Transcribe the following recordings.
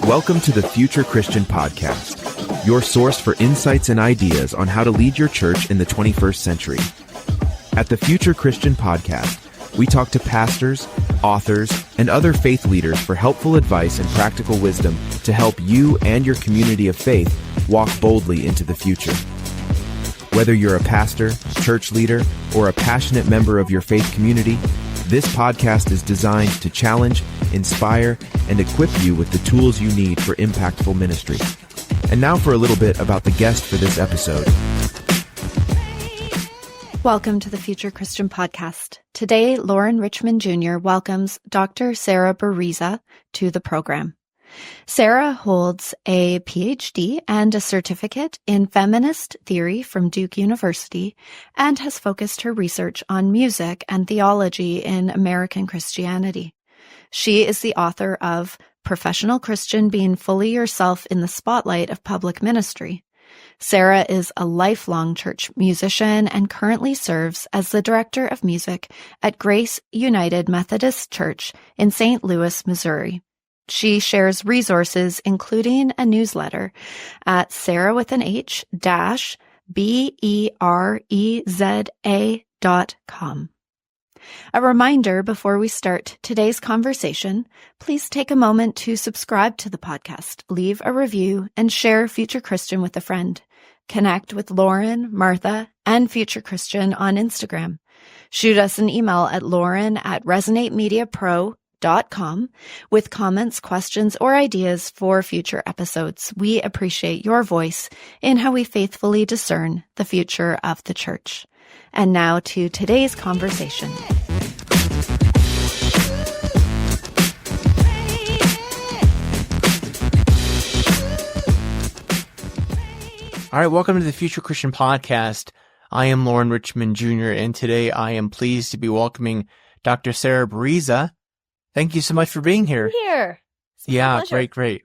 Welcome to the Future Christian Podcast, your source for insights and ideas on how to lead your church in the 21st century. At the Future Christian Podcast, we talk to pastors, authors, and other faith leaders for helpful advice and practical wisdom to help you and your community of faith walk boldly into the future. Whether you're a pastor, church leader, or a passionate member of your faith community, this podcast is designed to challenge, inspire, and equip you with the tools you need for impactful ministry. And now for a little bit about the guest for this episode. Welcome to the Future Christian Podcast. Today, Loren Richmond Jr. welcomes Dr. Sarah Bereza to the program. Sarah holds a PhD and a certificate in feminist theory from Duke University and has focused her research on music and theology in American Christianity. She is the author of Professional Christian: Being Fully Yourself in the Spotlight of Public Ministry. Sarah is a lifelong church musician and currently serves as the director of music at Grace United Methodist Church in St. Louis, Missouri. She shares resources, including a newsletter at sarah-bereza.com. A reminder before we start today's conversation, please take a moment to subscribe to the podcast, leave a review, and share Future Christian with a friend. Connect with Loren, Martha, and Future Christian on Instagram. Shoot us an email at loren@resonatemediapro.com with comments, questions, or ideas for future episodes. We appreciate your voice in how we faithfully discern the future of the church. And now to today's conversation. All right, welcome to the Future Christian Podcast. I am Loren Richmond Jr., and today I am pleased to be welcoming Dr. Sarah Bereza. Thank you so much for being here. Here. Yeah, great.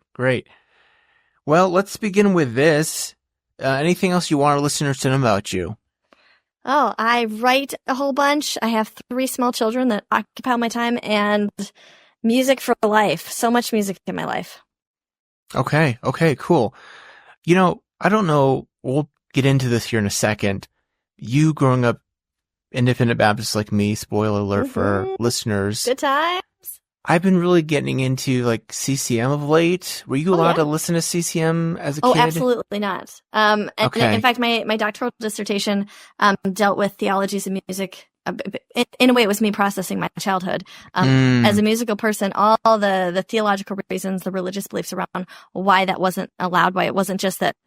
Well, let's begin with this. Anything else you want our listeners to know about you? Oh, I write a whole bunch. I have 3 small children that occupy my time, and music for life. So much music in my life. Okay, cool. You know, I don't know, we'll get into this here in a second. You growing up independent Baptist like me, spoiler alert for our listeners. Good times. I've been really getting into like CCM of late. Were you allowed to listen to CCM as a kid? Oh, absolutely not. Okay. In fact, my doctoral dissertation dealt with theologies of music. In a way, it was me processing my childhood. As a musical person, all the theological reasons, the religious beliefs around why that wasn't allowed, why it wasn't just that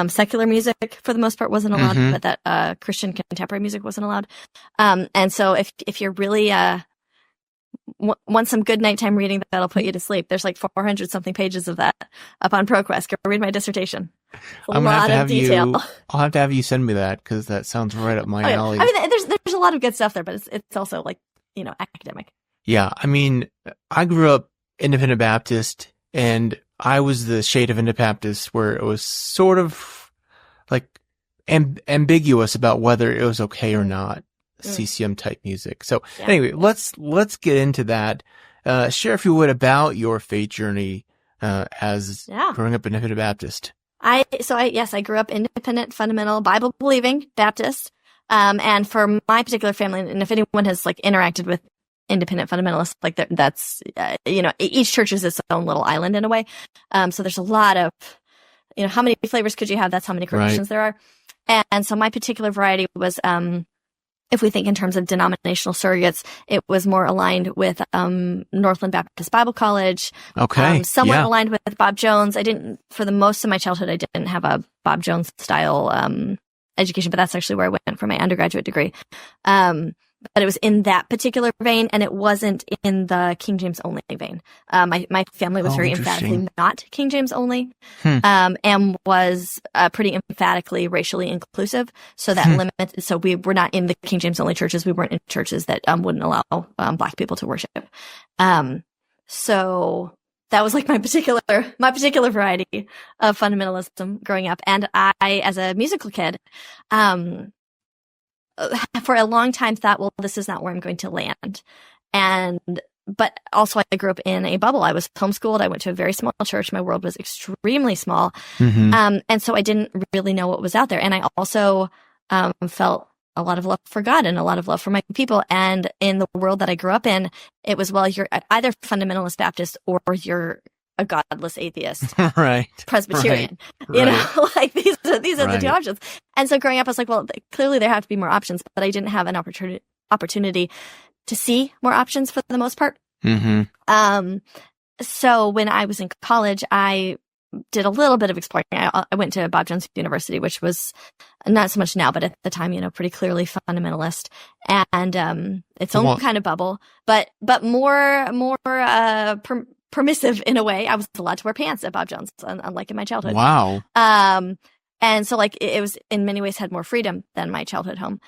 secular music, for the most part, wasn't allowed, but that Christian contemporary music wasn't allowed. And so if you're really want some good nighttime reading that'll put you to sleep, there's like 400 something pages of that up on ProQuest. Go read my dissertation. I'm gonna have to have detail. I'll have to have you send me that, because that sounds right up my alley. I mean, there's a lot of good stuff there, but it's also like, academic. Yeah, I mean, I grew up independent Baptist, and I was the shade of independent Baptist where it was sort of like ambiguous about whether it was okay or not. CCM type music. So anyway, let's get into that. Share, if you would, about your faith journey as growing up independent Baptist. I grew up independent, fundamental, Bible believing Baptist. And for my particular family, and if anyone has like interacted with independent fundamentalists, like that's each church is its own little island in a way. So there's a lot of, how many flavors could you have? That's how many Christians there are. And so my particular variety was, if we think in terms of denominational surrogates, it was more aligned with Northland Baptist Bible College. Okay. Somewhat aligned with Bob Jones. For the most of my childhood, I didn't have a Bob Jones style education, but that's actually where I went for my undergraduate degree. But it was in that particular vein, and it wasn't in the King James only vein. My family was very emphatically not King James only, and was pretty emphatically racially inclusive. So that limit. So we were not in the King James only churches. We weren't in churches that wouldn't allow Black people to worship. So that was like my particular variety of fundamentalism growing up. And I, as a musical kid, for a long time thought, well, this is not where I'm going to land. And but also I grew up in a bubble. I was homeschooled. I went to a very small church. My world was extremely small. And so I didn't really know what was out there. And I also felt a lot of love for God and a lot of love for my people. And in the world that I grew up in, it was, well, you're either fundamentalist Baptist or you're a godless atheist, right? Presbyterian, you know, like these are the two options. And so growing up, I was like, well, clearly there have to be more options, but I didn't have an opportunity to see more options for the most part. So when I was in college, I did a little bit of exploring. I went to Bob Jones University, which was not so much now, but at the time, you know, pretty clearly fundamentalist, and its own kind of bubble, but more permissive in a way. I was allowed to wear pants at Bob Jones, unlike in my childhood. Wow. And so like it was in many ways had more freedom than my childhood home.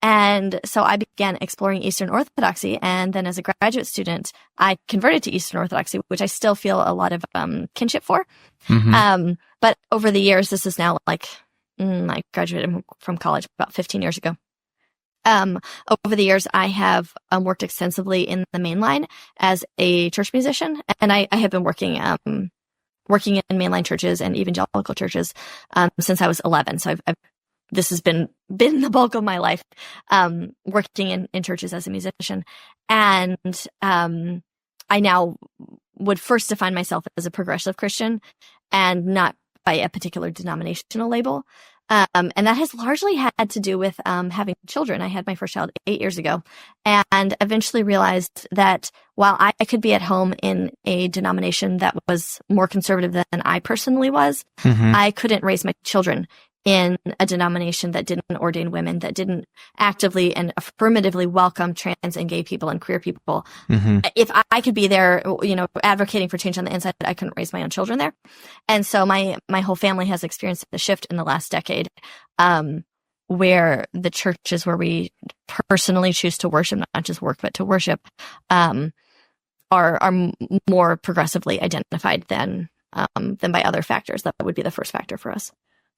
And so I began exploring Eastern Orthodoxy. And then as a graduate student, I converted to Eastern Orthodoxy, which I still feel a lot of kinship for. But over the years, this is now like, I graduated from college about 15 years ago. Over the years, I have worked extensively in the mainline as a church musician. And I have been working in mainline churches and evangelical churches since I was 11. So this has been the bulk of my life, working in churches as a musician. And I now would first define myself as a progressive Christian and not by a particular denominational label. And that has largely had to do with having children. I had my first child 8 years ago and eventually realized that while I could be at home in a denomination that was more conservative than I personally was, I couldn't raise my children in a denomination that didn't ordain women, that didn't actively and affirmatively welcome trans and gay people and queer people. If I could be there, you know, advocating for change on the inside, I couldn't raise my own children there. And so my whole family has experienced a shift in the last decade, where the churches where we personally choose to worship, not just work, but to worship, are more progressively identified than by other factors. That would be the first factor for us.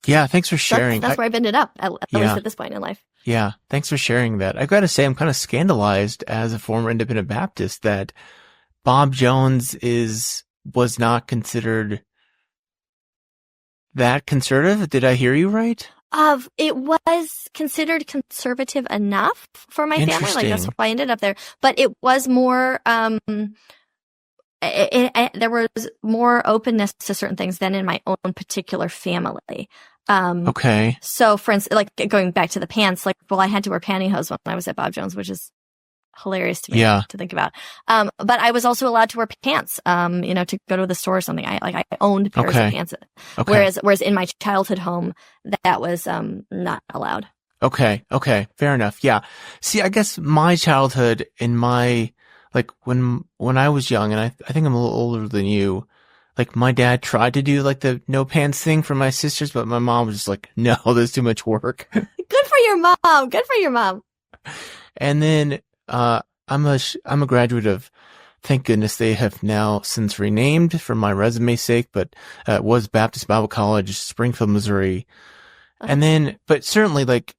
Yeah, thanks for sharing. That's where I've ended up, at least at this point in life. Yeah, thanks for sharing that. I've got to say, I'm kind of scandalized as a former independent Baptist that Bob Jones was not considered that conservative. Did I hear you right? It was considered conservative enough for my family. Like that's why I ended up there. But it was more, there was more openness to certain things than in my own particular family. Okay. So for instance, like going back to the pants, like, well, I had to wear pantyhose when I was at Bob Jones, which is hilarious to me to think about. But I was also allowed to wear pants, you know, to go to the store or something. I owned pairs of pants. Whereas in my childhood home, that was, not allowed. Okay. Fair enough. Yeah. See, I guess my childhood and like when I was young, and I think I'm a little older than you, like my dad tried to do like the no pants thing for my sisters, but my mom was just like, no, there's too much work. Good for your mom. Good for your mom. And then, I'm a graduate of, thank goodness they have now since renamed for my resume's sake, but, it was Baptist Bible College, Springfield, Missouri. And then, but certainly like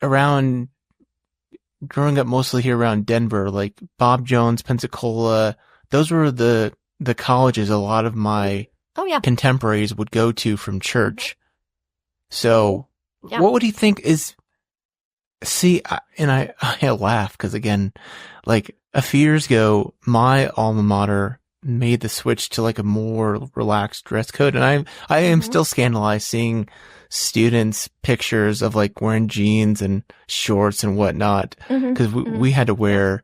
around, growing up mostly here around Denver, like Bob Jones, Pensacola, those were the colleges a lot of my contemporaries would go to from church. So what would you think is, I laugh because again, like a few years ago, my alma mater made the switch to like a more relaxed dress code. And I am still scandalized seeing students' pictures of like wearing jeans and shorts and whatnot. Cause we had to wear,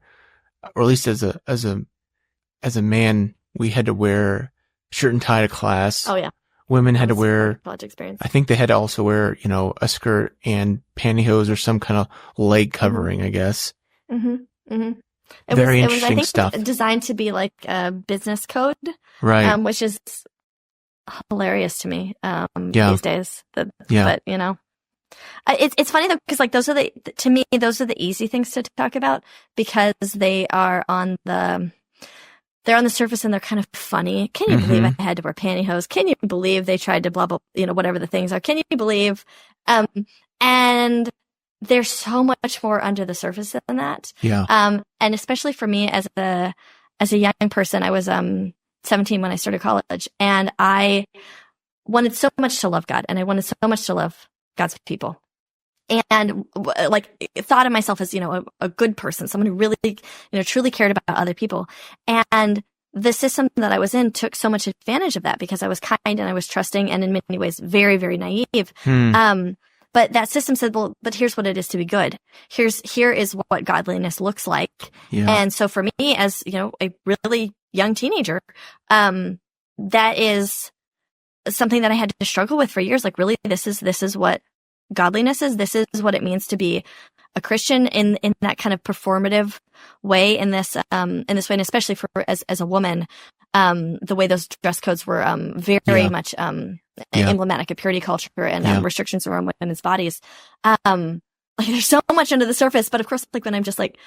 or at least as a man, we had to wear shirt and tie to class. Oh yeah. Women had to wear, college experience. I think they had to also wear, you know, a skirt and pantyhose or some kind of leg covering, I guess. Very interesting stuff. Designed to be like a business code. Right. Which is hilarious to me, these days. But you know, it's funny though, because like to me, those are the easy things to talk about because they are they're on the surface and they're kind of funny. Can you believe I had to wear pantyhose? Can you believe they tried to blah, blah, you know, whatever the things are? Can you believe? And there's so much more under the surface than that. Yeah. And especially for me as a as a young person, I was 17 when I started college, and I wanted so much to love God, and I wanted so much to love God's people. And like thought of myself as, a good person, someone who really, truly cared about other people. And the system that I was in took so much advantage of that because I was kind and I was trusting and in many ways very, very naive. But that system said, well, but here's what it is to be good. Here is what godliness looks like. Yeah. And so for me as, a really young teenager, that is something that I had to struggle with for years. Like, really, this is what godliness is. This is what it means to be a Christian in that kind of performative way, in this way, and especially for as a woman, the way those dress codes were very much emblematic of purity culture and restrictions around women's bodies. Like, there's so much under the surface, but of course, like when I'm just like,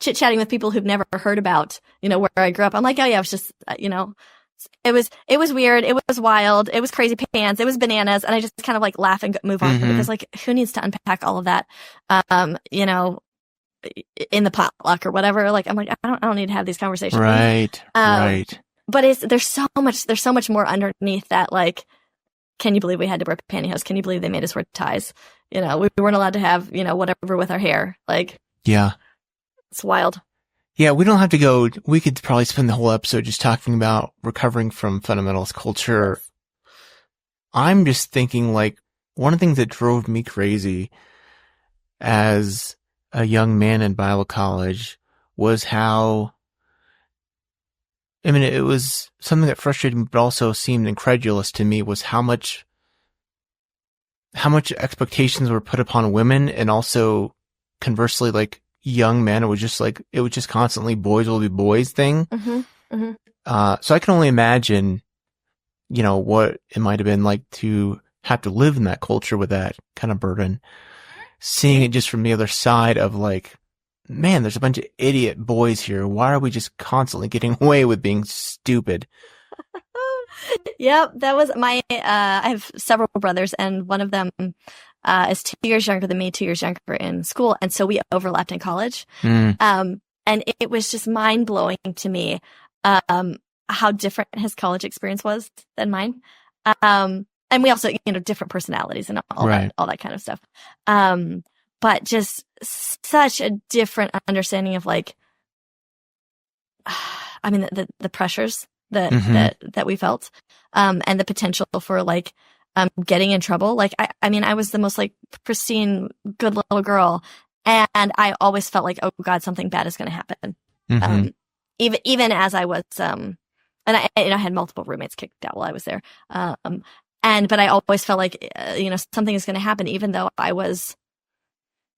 chit chatting with people who've never heard about, where I grew up, I'm like, oh yeah, I was just, it was weird. It was wild. It was crazy pants. It was bananas. And I just kind of like laugh and move on because like, who needs to unpack all of that, in the potluck or whatever. Like, I'm like, I don't need to have these conversations. Right. Right. But there's so much more underneath that. Like, can you believe we had to wear pantyhose? Can you believe they made us wear ties? We weren't allowed to have, whatever with our hair. Like, yeah, it's wild. Yeah, we don't have to go. We could probably spend the whole episode just talking about recovering from fundamentalist culture. I'm just thinking, like, one of the things that drove me crazy as a young man in Bible college was how, it was something that frustrated me, but also seemed incredulous to me, was how much expectations were put upon women, and also conversely, like, young men, it was just constantly boys will be boys thing. So I can only imagine, what it might have been like to have to live in that culture with that kind of burden, seeing it just from the other side of like, man, there's a bunch of idiot boys here. Why are we just constantly getting away with being stupid? Yep. That was I have several brothers, and one of them is 2 years younger than me, 2 years younger in school. And so we overlapped in college. And it was just mind blowing to me, how different his college experience was than mine. And we also, different personalities and all that kind of stuff. But just such a different understanding of like, the pressures that we felt, and the potential for like, getting in trouble. Like, I was the most like pristine, good little girl. And I always felt like, oh God, something bad is going to happen. Even as I was, and I had multiple roommates kicked out while I was there. But I always felt like, something is going to happen, even though I was,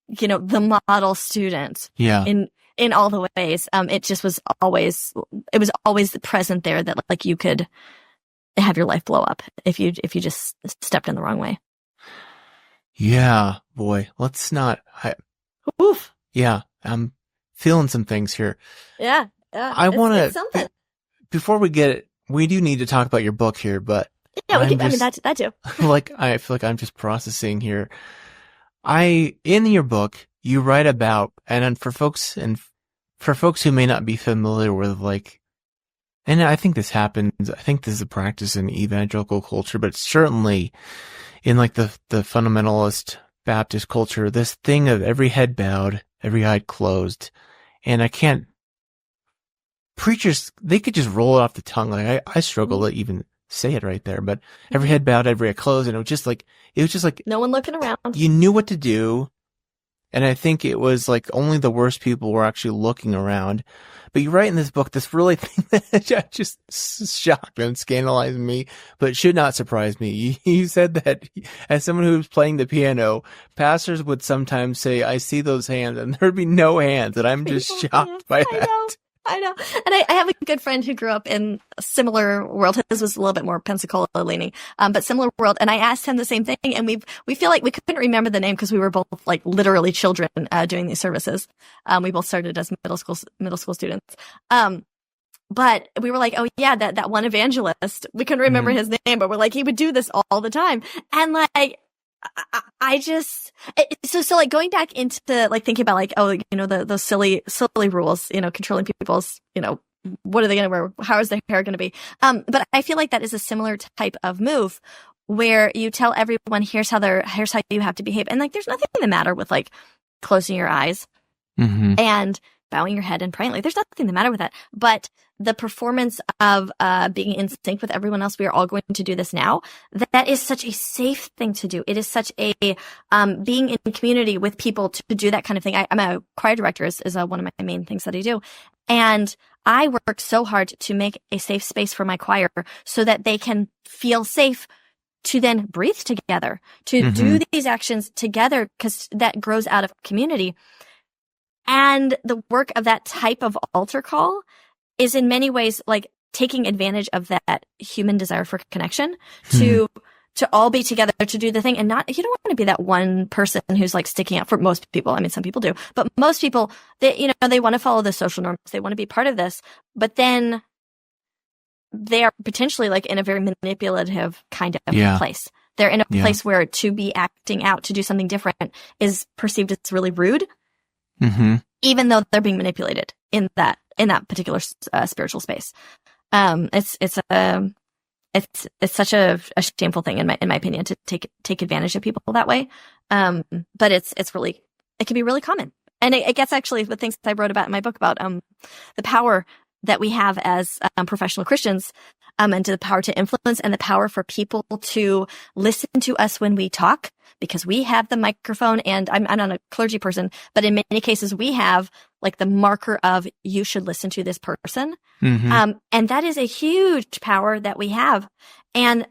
the model student. Yeah. In all the ways. It just was always present there that like you could have your life blow up if you just stepped in the wrong way. Yeah, boy, let's not. Oof. Yeah, I'm feeling some things here. Yeah. I want to. Before we get it, we do need to talk about your book here, but yeah, that too. Like, I feel like I'm just processing here. In your book, you write about, and for folks who may not be familiar with like. And I think this happens. I think this is a practice in evangelical culture, but certainly in like the fundamentalist Baptist culture, this thing of every head bowed, every eye closed. And preachers, they could just roll it off the tongue. Like I struggle to even say it right there, but every head bowed, every eye closed. And it was just like no one looking around. You knew what to do. And I think it was like only the worst people were actually looking around. But you write in this book this really thing that just shocked and scandalized me, but should not surprise me. You said that as someone who was playing the piano, pastors would sometimes say, I see those hands, and there'd be no hands. And I'm just shocked by that. I know. And I have a good friend who grew up in a similar world. His was a little bit more Pensacola leaning, but similar world. And I asked him the same thing, and we feel like we couldn't remember the name because we were both like literally children, doing these services. We both started as middle school students. But we were like, oh yeah, that one evangelist, we couldn't remember his name, but we're like, he would do this all the time. And like, I just, so like going back into like thinking about like, oh, those silly rules, controlling people's, what are they going to wear? How is their hair going to be? But I feel like that is a similar type of move where you tell everyone, here's how you have to behave. And like, there's nothing the matter with like closing your eyes and bowing your head and praying. Like, there's nothing the matter with that. But the performance of being in sync with everyone else, we are all going to do this now. That is such a safe thing to do. It is such a being in community with people to do that kind of thing. I'm a choir director is one of my main things that I do. And I work so hard to make a safe space for my choir so that they can feel safe to then breathe together, to do these actions together, because that grows out of community. And the work of that type of altar call is in many ways like taking advantage of that human desire for connection to all be together to do the thing. And you don't want to be that one person who's like sticking out for most people. I mean, some people do, but most people, they want to follow the social norms. They want to be part of this, but then they are potentially like in a very manipulative kind of place. They're in a place where to be acting out, to do something different is perceived as really rude. Even though they're being manipulated in that particular spiritual space. It's such a shameful thing in my opinion to take advantage of people that way. But it can be really common. And it gets actually the things that I wrote about in my book about the power that we have as professional Christians, and to the power to influence and the power for people to listen to us when we talk, because we have the microphone, and I'm not a clergy person, but in many cases we have like the marker of you should listen to this person. And that is a huge power that we have. And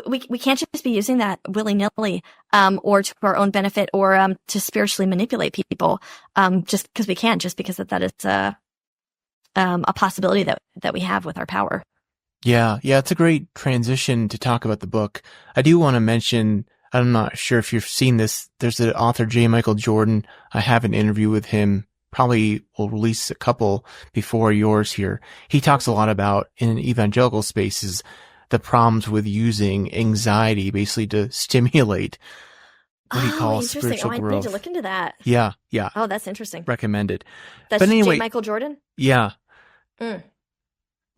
we can't just be using that willy-nilly, or to our own benefit, or to spiritually manipulate people, just because we can, just because that is a possibility that we have with our power. Yeah, it's a great transition to talk about the book. I do want to mention, I'm not sure if you've seen this, there's the author J. Michael Jordan. I have an interview with him, probably will release a couple before yours here. He talks a lot about, in evangelical spaces, the problems with using anxiety basically to stimulate what he calls spiritual growth. I need to look into that. Yeah. Oh, that's interesting. Recommended. That's but anyway, J. Michael Jordan? Yeah.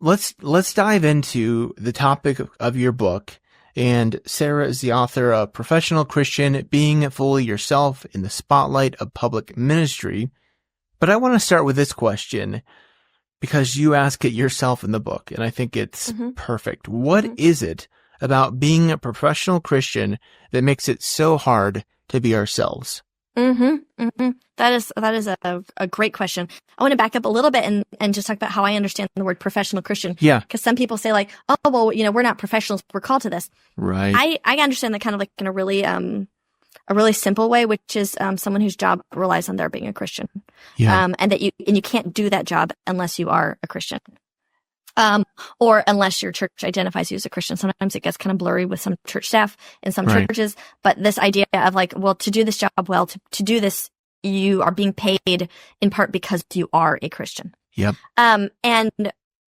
Let's dive into the topic of your book. And Sarah is the author of Professional Christian, Being Fully Yourself in the Spotlight of Public Ministry. But I want to start with this question, because you ask it yourself in the book, and I think it's perfect. What is it about being a professional Christian that makes it so hard to be ourselves? That is a great question. I want to back up a little bit and just talk about how I understand the word professional Christian. Yeah. Because some people say like, oh, well, we're not professionals, we're called to this. Right. I understand that kind of like in a really simple way, which is someone whose job relies on their being a Christian. Yeah. And that you can't do that job unless you are a Christian. Or unless your church identifies you as a Christian. Sometimes it gets kind of blurry with some church staff in some churches, but this idea of like, well, to do this job well, to do this, you are being paid in part because you are a Christian. Yep. And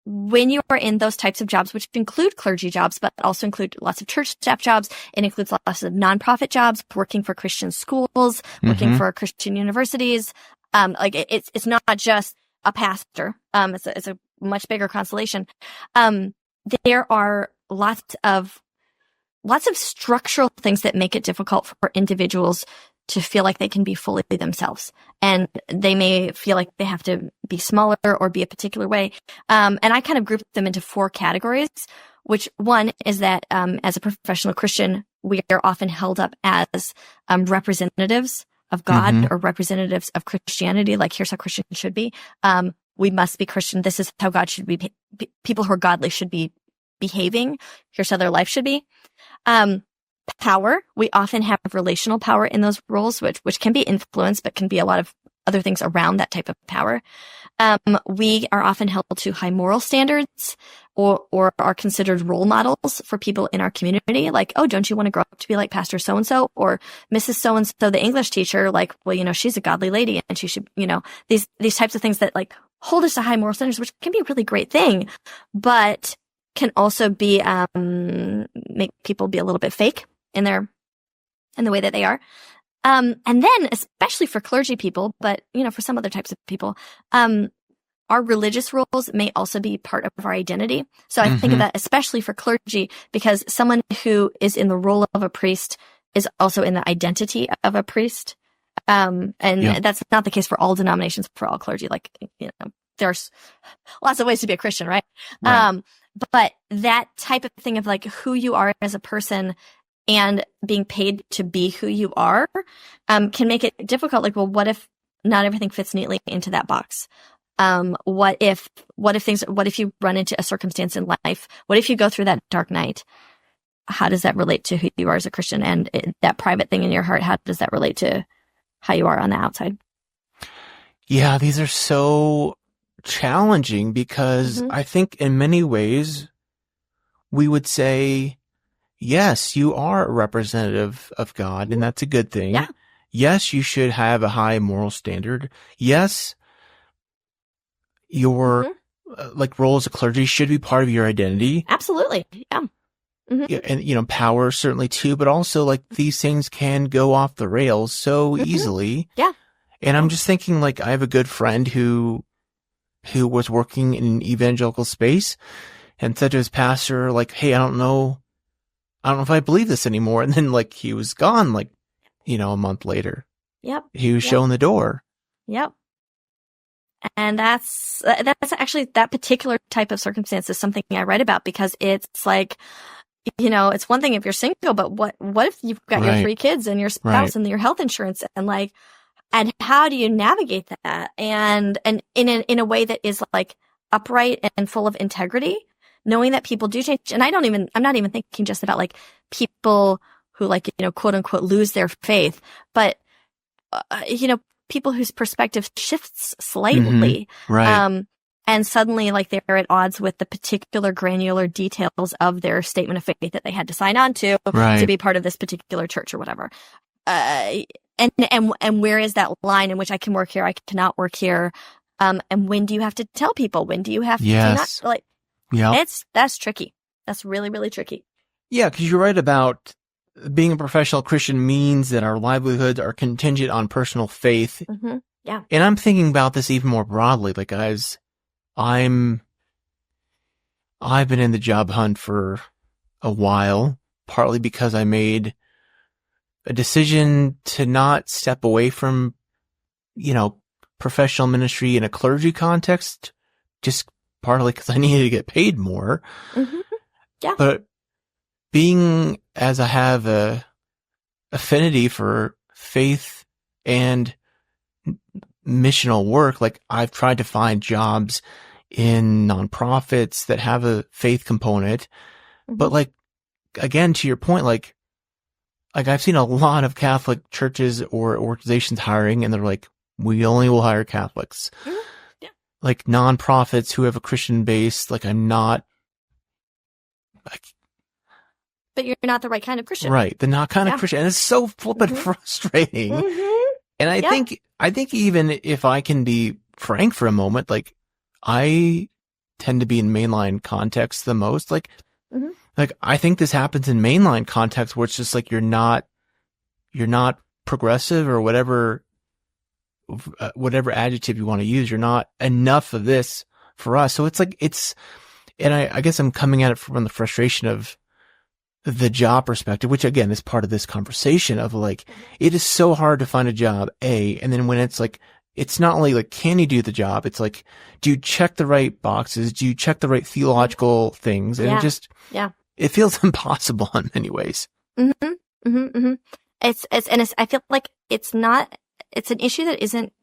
when you are in those types of jobs, which include clergy jobs, but also include lots of church staff jobs, it includes lots of nonprofit jobs, working for Christian schools, working for Christian universities. Like it's not just a pastor. It's a much bigger constellation. There are lots of structural things that make it difficult for individuals to feel like they can be fully themselves. And they may feel like they have to be smaller or be a particular way. And I kind of grouped them into 4 categories, which one is that, as a professional Christian, we are often held up as, representatives of God or representatives of Christianity. Like, here's how Christians should be. We must be Christian. This is how God should be. People who are godly should be behaving. Here's how their life should be. Power. We often have relational power in those roles, which can be influence, but can be a lot of other things around that type of power. We are often held to high moral standards or are considered role models for people in our community. Like, oh, don't you want to grow up to be like Pastor so-and-so or Mrs. so-and-so, the English teacher? Like, well, she's a godly lady and she should, these types of things that like hold us to high moral standards, which can be a really great thing, but can also be, make people be a little bit fake in the way that they are. And then especially for clergy people, but, for some other types of people, our religious roles may also be part of our identity. So I think of that especially for clergy, because someone who is in the role of a priest is also in the identity of a priest. That's not the case for all denominations, for all clergy. Like, there's lots of ways to be a Christian, right? But that type of thing of like who you are as a person and being paid to be who you are, can make it difficult. Like, well, what if not everything fits neatly into that box? What if you run into a circumstance in life? What if you go through that dark night? How does that relate to who you are as a Christian? And that private thing in your heart, how does that relate to how you are on the outside? Yeah, these are so challenging because I think in many ways we would say, yes, you are a representative of God, and that's a good thing. Yeah. Yes, you should have a high moral standard. Yes, your role as a clergy should be part of your identity. Absolutely. Yeah. Yeah, and power certainly too, but also like these things can go off the rails so easily. Yeah. And I'm just thinking, like, I have a good friend who was working in an evangelical space and said to his pastor, like, hey, I don't know if I believe this anymore. And then like he was gone, like, a month later. Yep. He was shown the door. Yep. And that's actually, that particular type of circumstance is something I write about, because it's like, it's one thing if you're single, but what if you've got your 3 kids and your spouse and your health insurance, and like, and how do you navigate that? And in a way that is like upright and full of integrity, knowing that people do change. And I'm not even thinking just about like people who like, quote unquote, lose their faith, but, people whose perspective shifts slightly. Right. And suddenly like they're at odds with the particular granular details of their statement of faith that they had to sign on to be part of this particular church or whatever. And where is that line in which I can work here, I cannot work here? And when do you have to tell people? When do you have to not, like, that's tricky. That's really, really tricky. Yeah. 'Cause you're right about being a professional Christian means that our livelihoods are contingent on personal faith. Yeah. And I'm thinking about this even more broadly. Like, guys, I've been in the job hunt for a while, partly because I made a decision to not step away from, professional ministry in a clergy context, just partly because I needed to get paid more. Yeah. But being as I have a affinity for faith and missional work, like I've tried to find jobs in nonprofits that have a faith component. But like, again, to your point, like I've seen a lot of Catholic churches or organizations hiring, and they're like, we only will hire Catholics. Yeah. Like nonprofits who have a Christian base, like I'm not. But you're not the right kind of Christian. Right. The not kind of Christian. And it's so flippin' frustrating. And I think even if I can be frank for a moment, like I tend to be in mainline context the most. Like, like I think this happens in mainline context where it's just like, you're not progressive or whatever adjective you want to use. You're not enough of this for us. So it's like, and I guess I'm coming at it from the frustration of the job perspective, which again is part of this conversation of like, it is so hard to find a job, and then when it's like, it's not only like, can you do the job? It's like, do you check the right boxes? Do you check the right theological things? And it feels impossible in many ways. It's I feel like it's an issue that isn't,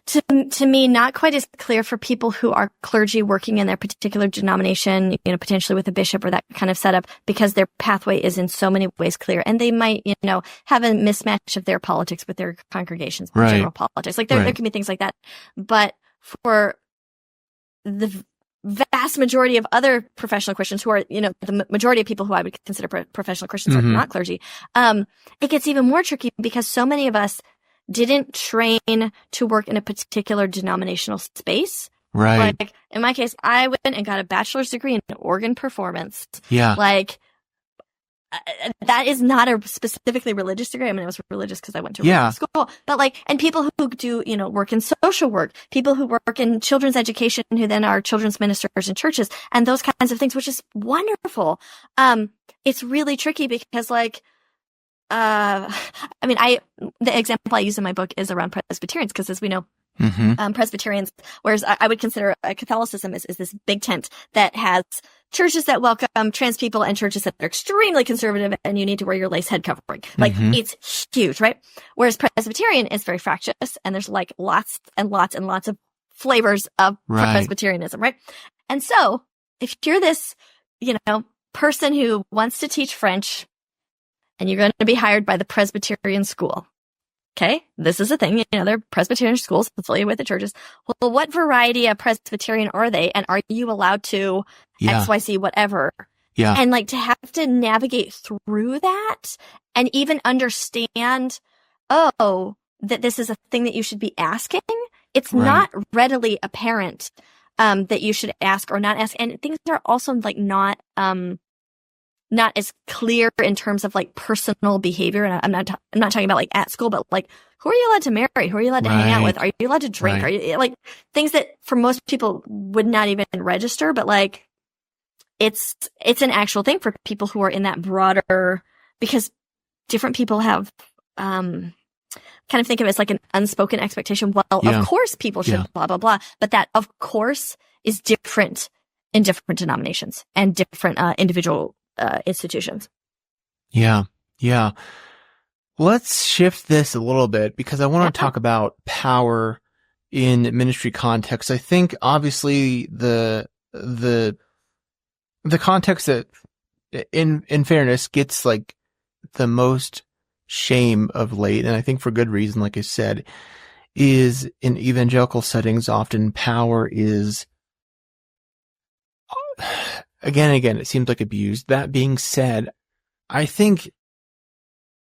to me, not quite as clear for people who are clergy working in their particular denomination, potentially with a bishop or that kind of setup, because their pathway is in so many ways clear. And they might, have a mismatch of their politics with their congregation's general politics. Like there can be things like that. But for the vast majority of other professional Christians who are, the majority of people who I would consider professional Christians are not clergy, it gets even more tricky because so many of us didn't train to work in a particular denominational space. Right. Like in my case, I went and got a bachelor's degree in organ performance. Yeah. Like that is not a specifically religious degree. I mean, I was religious because I went to a religious school, but like, and people who do, work in social work, people who work in children's education, who then are children's ministers in churches and those kinds of things, which is wonderful. It's really tricky because like, the example I use in my book is around Presbyterians, because as we know, Presbyterians, whereas I would consider Catholicism is this big tent that has churches that welcome trans people and churches that are extremely conservative and you need to wear your lace head covering. Like it's huge, right? Whereas Presbyterian is very fractious and there's like lots and lots and lots of flavors of Presbyterianism, right? And so if you're this, person who wants to teach French and you're going to be hired by the Presbyterian school, okay, this is a thing. They're Presbyterian schools affiliated with the churches. Well, what variety of Presbyterian are they? And are you allowed to XYZ, whatever? Yeah. And like to have to navigate through that and even understand, that this is a thing that you should be asking. It's not readily apparent that you should ask or not ask. And things are also like not as clear in terms of like personal behavior. And I'm not talking about like at school, but like, who are you allowed to marry? Who are you allowed to hang out with? Are you allowed to drink? Are you like things that for most people would not even register, but like it's an actual thing for people who are in that broader, because different people have, kind of think of it as like an unspoken expectation. Well, of course people should blah, blah, blah. But that of course is different in different denominations and different, individual institutions. Yeah. Let's shift this a little bit because I want to talk about power in ministry context. I think obviously the context that in fairness gets like the most shame of late, and I think for good reason, like I said, is in evangelical settings often power is again, it seems like abused. That being said, I think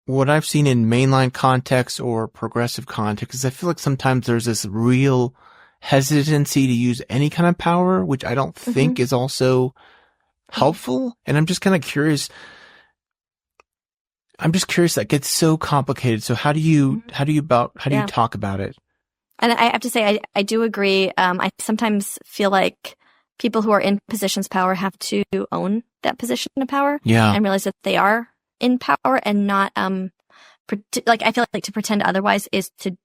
what I've seen in mainline context or progressive context is I feel like sometimes there's this real hesitancy to use any kind of power, which I don't think is also helpful. And I'm just kind of curious. That gets so complicated. So how do you talk about it? And I have to say, I do agree. I sometimes feel like people who are in positions of power have to own that position of power and realize that they are in power and not, I feel like to pretend otherwise is to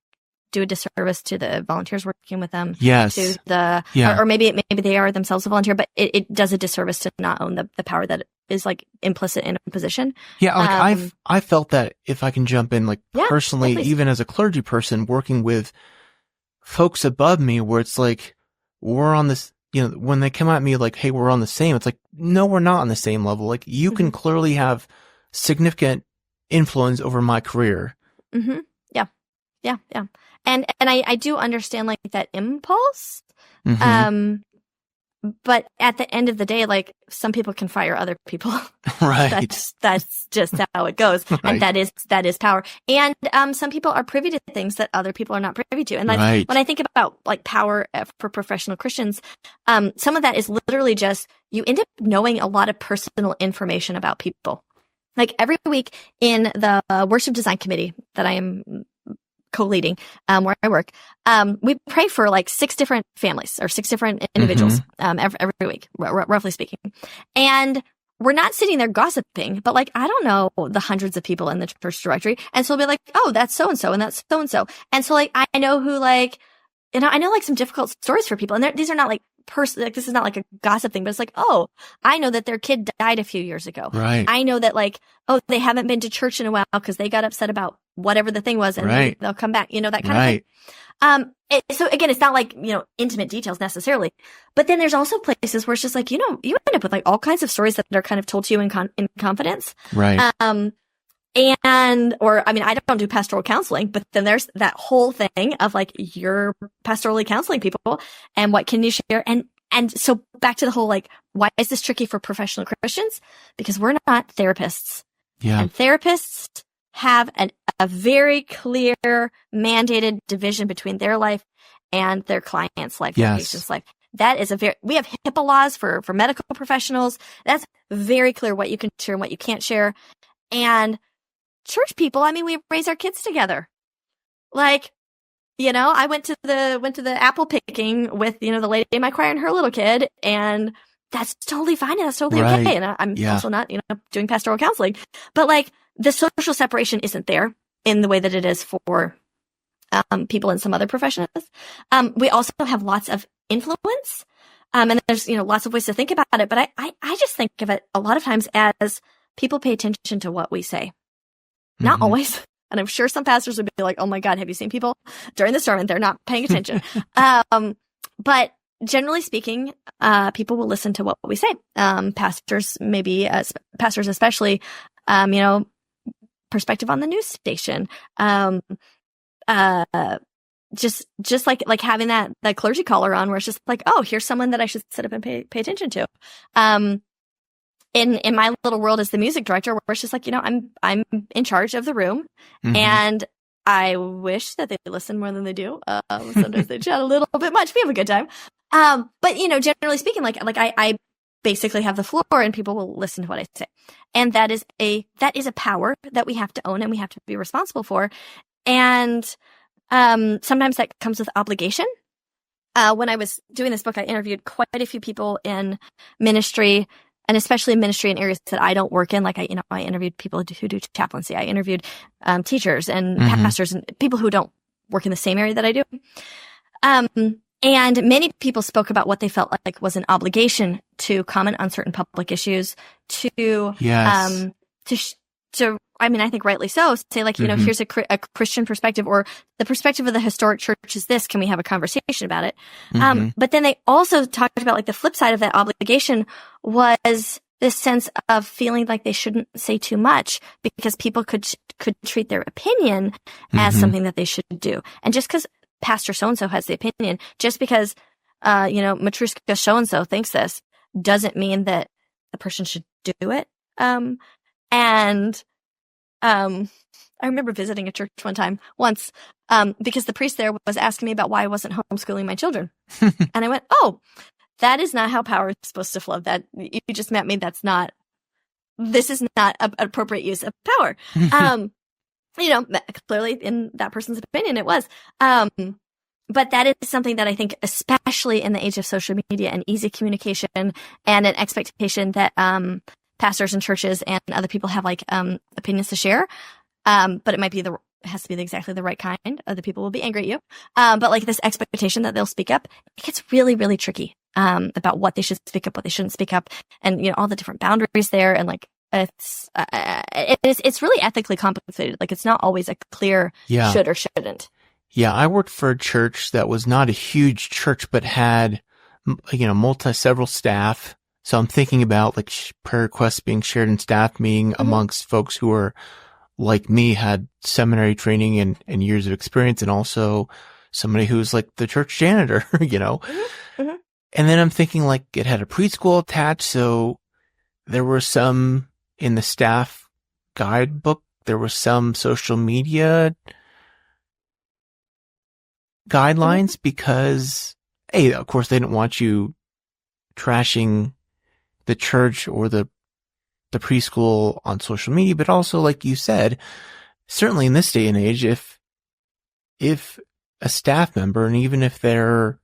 do a disservice to the volunteers working with them. Yes. To the, or maybe they are themselves a volunteer, but it does a disservice to not own the power that is like implicit in a position. Yeah. Like I felt that, if I can jump in, like personally, even as a clergy person working with folks above me, where it's like, we're on this, when they come at me like, hey, we're on the same, it's like, no, we're not on the same level. Like you can clearly have significant influence over my career. Yeah. And I do understand like that impulse. But at the end of the day, like some people can fire other people. Right. That's just how it goes. And that is power. And, some people are privy to things that other people are not privy to. And like, when I think about like power for professional Christians, some of that is literally just, you end up knowing a lot of personal information about people. Like every week in the worship design committee that I am co-leading, where I work, we pray for like 6 different families or 6 different individuals, every week, roughly speaking. And we're not sitting there gossiping, but like, I don't know the hundreds of people in the church directory. And so we'll be like, oh, that's so-and-so and that's so-and-so. And so like, I know who like, I know like some difficult stories for people. And these are not like like, this is not like a gossip thing, but it's like, oh, I know that their kid died a few years ago. Right. I know that like, oh, they haven't been to church in a while because they got upset about whatever the thing was and they'll come back, that kind of thing. So again, it's not like, intimate details necessarily, but then there's also places where it's just like, you end up with like all kinds of stories that are kind of told to you in confidence. Right. I don't do pastoral counseling, but then there's that whole thing of like, you're pastorally counseling people and what can you share? And so back to the whole, like, why is this tricky for professional Christians? Because we're not therapists. Yeah. And therapists have a very clear mandated division between their life and their client's life, their patient's life. That is we have HIPAA laws for medical professionals. That's very clear what you can share and what you can't share. And church people, I mean, we raise our kids together. Like, I went to the apple picking with, the lady in my choir and her little kid, and that's totally fine and that's totally okay. And I'm also not, doing pastoral counseling, but like the social separation isn't there in the way that it is for people in some other professions. We also have lots of influence, and there's lots of ways to think about it. But I just think of it a lot of times as people pay attention to what we say. Not always. And I'm sure some pastors would be like, oh my God, have you seen people during the sermon? They're not paying attention. But generally speaking, people will listen to what we say. Pastors, maybe, pastors especially, perspective on the news station. Just like having that clergy collar on, where it's just like, oh, here's someone that I should sit up and pay attention to. In my little world as the music director, where it's just like, I'm in charge of the room, and I wish that they listen more than they do. Sometimes they chat a little bit much. We have a good time. But generally speaking, like I basically have the floor, and people will listen to what I say. And that is a power that we have to own and we have to be responsible for. And sometimes that comes with obligation. When I was doing this book, I interviewed quite a few people in ministry, and especially ministry in areas that I don't work in. Like I interviewed people who do chaplaincy. I interviewed teachers and pastors and people who don't work in the same area that I do. And many people spoke about what they felt like was an obligation to comment on certain public issues, I mean, I think rightly so, say like, here's a Christian perspective, or the perspective of the historic church is this. Can we have a conversation about it? But then they also talked about like the flip side of that obligation was this sense of feeling like they shouldn't say too much because people could treat their opinion as something that they should do. And just because Pastor so-and-so has the opinion, just because, Matrushka so-and-so thinks this, doesn't mean that the person should do it. I remember visiting a church once, because the priest there was asking me about why I wasn't homeschooling my children. And I went, oh, that is not how power is supposed to flow. That you just met me. This is not an appropriate use of power. Clearly in that person's opinion, it was. But that is something that I think, especially in the age of social media and easy communication and an expectation that, pastors and churches and other people have like, opinions to share. But it might be has to be exactly the right kind. Other people will be angry at you. But like this expectation that they'll speak up, it gets really, really tricky, about what they should speak up, what they shouldn't speak up, and, all the different boundaries there. And like, it's really ethically complicated. Like it's not always a clear should or shouldn't. Yeah. I worked for a church that was not a huge church, but had, several staff. So I'm thinking about like prayer requests being shared in staff meeting amongst folks who are like me, had seminary training and years of experience, and also somebody who's like the church janitor, And then I'm thinking like it had a preschool attached. So there were some in the staff guidebook. There was some social media guidelines because, of course, they didn't want you trashing the church or the preschool on social media, but also, like you said, certainly in this day and age, if a staff member, and even if they're,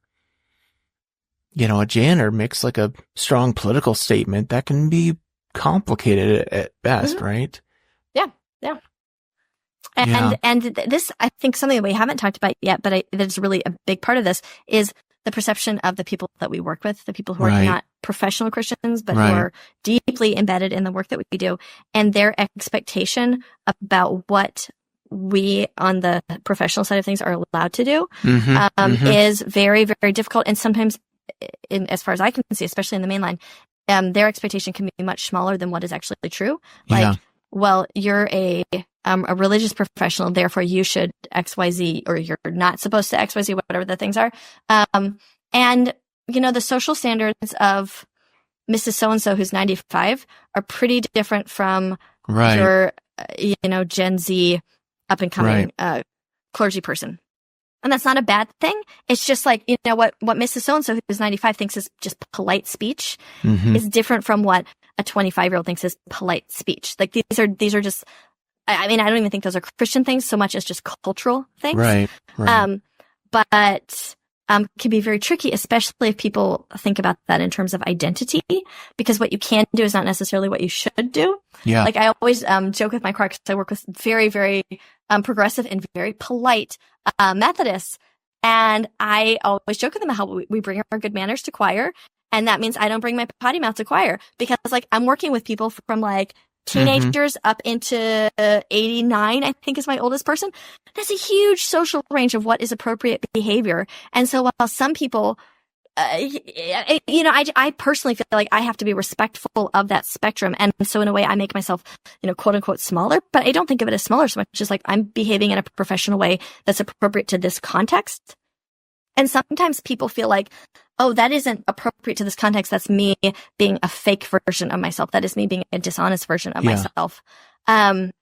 a janitor, makes like a strong political statement, that can be complicated at best, right? Yeah. And this, I think, something that we haven't talked about yet, but that's really a big part of this is the perception of the people that we work with, the people who are not professional Christians, but who are deeply embedded in the work that we do, and their expectation about what we on the professional side of things are allowed to do is very, very difficult. And sometimes, as far as I can see, especially in the mainline, their expectation can be much smaller than what is actually true. Like, well, you're a religious professional, therefore you should XYZ, or you're not supposed to XYZ, whatever the things are. And, the social standards of Mrs. So-and-so who's 95 are pretty different from your, Gen Z up and coming clergy person. And that's not a bad thing. It's just like, you know, what Mrs. So-and-so who's 95 thinks is just polite speech is different from what a 25-year-old thinks is polite speech. Like these are just, I mean, I don't even think those are Christian things so much as just cultural things. Right. But can be very tricky, especially if people think about that in terms of identity, because what you can do is not necessarily what you should do. Yeah. Like I always joke with my choir because I work with very, very progressive and very polite Methodists. And I always joke with them how we bring our good manners to choir. And that means I don't bring my potty mouth to choir because like I'm working with people from like teenagers up into 89, I think is my oldest person. That's a huge social range of what is appropriate behavior. And so while some people, you know, I personally feel like I have to be respectful of that spectrum. And so in a way I make myself, you know, quote unquote smaller, but I don't think of it as smaller so much as like I'm behaving in a professional way that's appropriate to this context. And sometimes people feel like, oh, that isn't appropriate to this context. That's me being a fake version of myself. That is me being a dishonest version of myself. And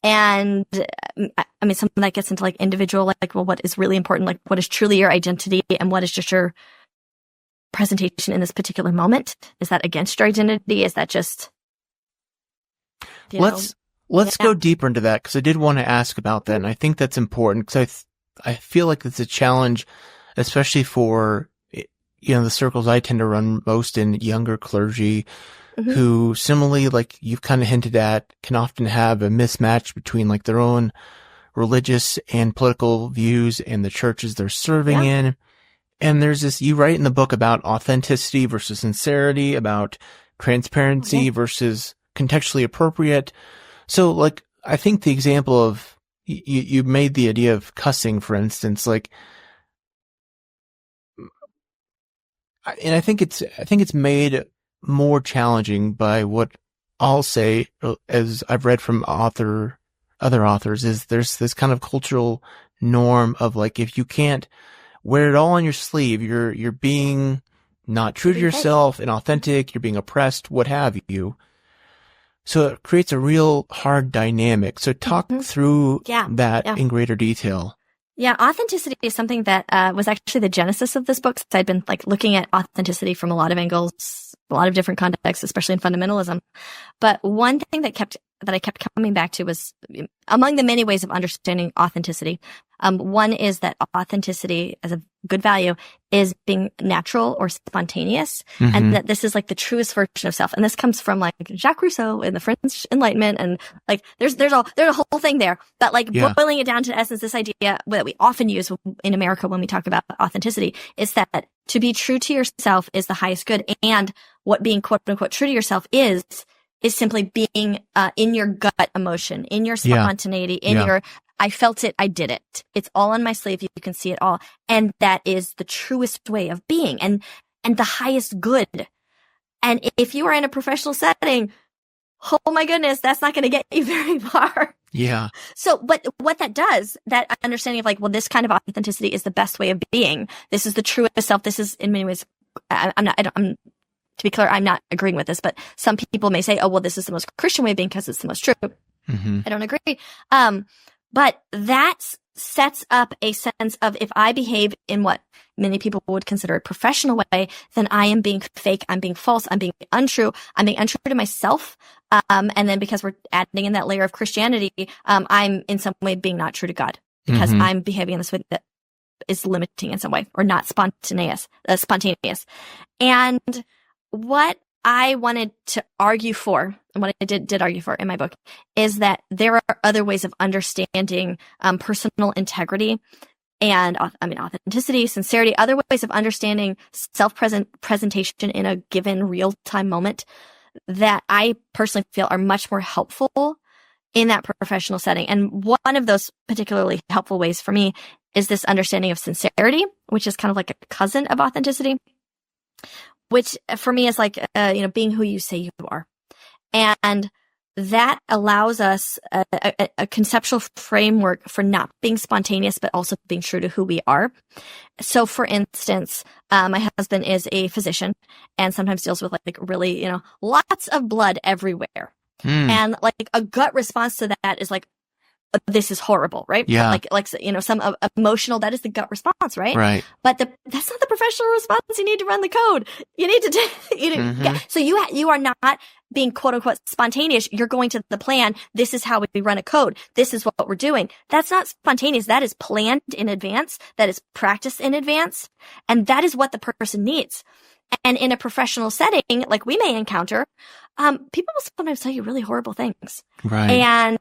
I mean, something that gets into like individual, like, well, what is really important? Like, what is truly your identity and what is just your presentation in this particular moment? Is that against your identity? Is that just, let's go deeper into that. Cause I did want to ask about that. And I think that's important because I feel like it's a challenge, especially for, you know, the circles I tend to run most in, younger clergy who similarly, like you've kind of hinted at, can often have a mismatch between like their own religious and political views and the churches they're serving in. And there's this, you write in the book about authenticity versus sincerity, about transparency versus contextually appropriate. So like, I think the example of, you made the idea of cussing, for instance, like, and I think it's made more challenging by what I'll say, as I've read from other authors, is there's this kind of cultural norm of like, if you can't wear it all on your sleeve, you're being not true to yourself and authentic, you're being oppressed, what have you. So it creates a real hard dynamic. So talk through that in greater detail. Yeah, authenticity is something that was actually the genesis of this book. So I'd been like looking at authenticity from a lot of angles, a lot of different contexts, especially in fundamentalism. But one thing that I kept coming back to was, among the many ways of understanding authenticity, one is that authenticity as a good value is being natural or spontaneous, and that this is like the truest version of self. And this comes from like Jacques Rousseau in the French Enlightenment, and like there's a whole thing there. But like boiling it down to essence, this idea that we often use in America when we talk about authenticity is that to be true to yourself is the highest good, and what being quote unquote true to yourself is simply being in your gut emotion, in your spontaneity, in your I felt it, I did it. It's all on my sleeve. You can see it all. And that is the truest way of being and the highest good. And if you are in a professional setting, oh my goodness, that's not going to get you very far. Yeah. So, but what that does, that understanding of like, well, this kind of authenticity is the best way of being. This is the truest self. This is in many ways, to be clear, I'm not agreeing with this, but some people may say, oh, well, this is the most Christian way of being because it's the most true. I don't agree. But that sets up a sense of if I behave in what many people would consider a professional way, then I am being fake. I'm being false. I'm being untrue. I'm being untrue to myself. And then because we're adding in that layer of Christianity, I'm in some way being not true to God because I'm behaving in this way that is limiting in some way or not spontaneous. And what I wanted to argue for, and what I did argue for in my book, is that there are other ways of understanding personal integrity and, authenticity, sincerity, other ways of understanding self-presentation in a given real-time moment that I personally feel are much more helpful in that professional setting. And one of those particularly helpful ways for me is this understanding of sincerity, which is kind of like a cousin of authenticity, which for me is like, being who you say you are. And that allows us a conceptual framework for not being spontaneous, but also being true to who we are. So for instance, my husband is a physician and sometimes deals with like really, lots of blood everywhere. And like a gut response to that is like, this is horrible, right? Yeah. Like, some emotional, that is the gut response, right? Right. But that's not the professional response. You need to run the code. You need to, so you are not being quote unquote spontaneous. You're going to the plan. This is how we run a code. This is what we're doing. That's not spontaneous. That is planned in advance. That is practiced in advance. And that is what the person needs. And in a professional setting, like we may encounter, people will sometimes tell you really horrible things. Right. And,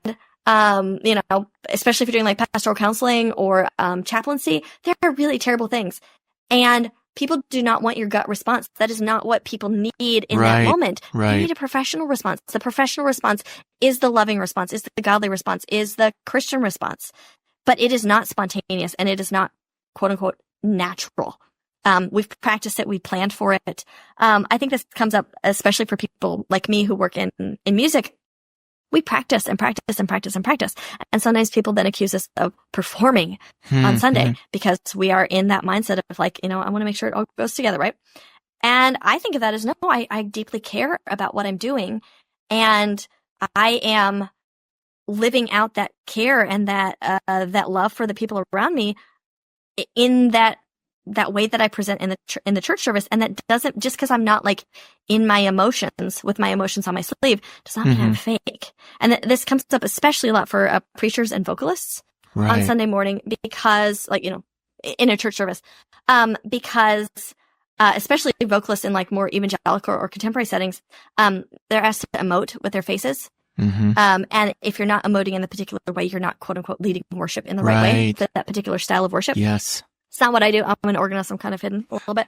especially if you're doing like pastoral counseling or chaplaincy, there are really terrible things. And people do not want your gut response. That is not what people need in that moment. Right. They need a professional response. The professional response is the loving response, is the godly response, is the Christian response. But it is not spontaneous and it is not, quote unquote, natural. We've practiced it. We planned for it. I think this comes up especially for people like me who work in music. We practice and practice and practice and practice. And sometimes people then accuse us of performing on Sunday because we are in that mindset of like, I want to make sure it all goes together, right? And I think of that as, no, I deeply care about what I'm doing. And I am living out that care and that love for the people around me in that way that I present in the church service. And that doesn't, just because I'm not like in my emotions with my emotions on my sleeve, does not mean I'm fake. And this comes up especially a lot for preachers and vocalists on Sunday morning because in a church service, because especially vocalists in like more evangelical or contemporary settings, they're asked to emote with their faces. And if you're not emoting in the particular way, you're not quote unquote leading worship in the right way, that particular style of worship. Yes. It's not what I do. I'm an organist. I'm kind of hidden a little bit.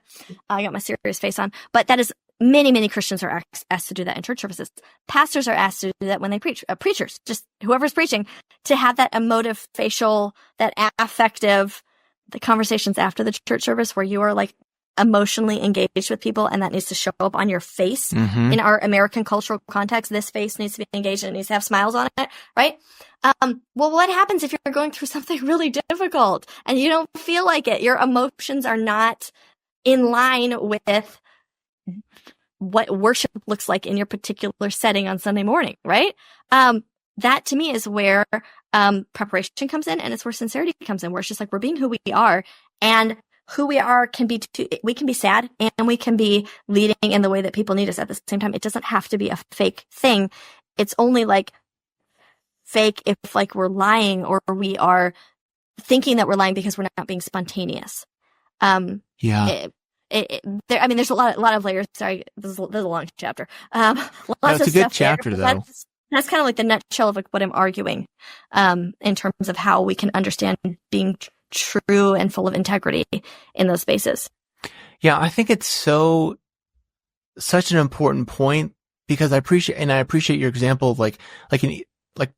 I got my serious face on. But that is, many Christians are asked to do that in church services. Pastors are asked to do that when they preach. Preachers, just whoever's preaching, to have that emotive, facial, that affective, the conversations after the church service where you are like emotionally engaged with people, and that needs to show up on your face. In our American cultural context, this face needs to be engaged and it needs to have smiles on it, right? Well, what happens if you're going through something really difficult and you don't feel like it? Your emotions are not in line with what worship looks like in your particular setting on Sunday morning, right? That to me is where preparation comes in, and it's where sincerity comes in, where it's just like we're being who we are, and who we are can be, we can be sad and we can be leading in the way that people need us at the same time. It doesn't have to be a fake thing. It's only like fake if like we're lying or we are thinking that we're lying because we're not being spontaneous. There's a lot of layers. Sorry, there's a long chapter. It's a good chapter though. That's kind of like the nutshell of like what I'm arguing, in terms of how we can understand being true and full of integrity in those spaces. Yeah, I think it's such an important point because I appreciate your example of like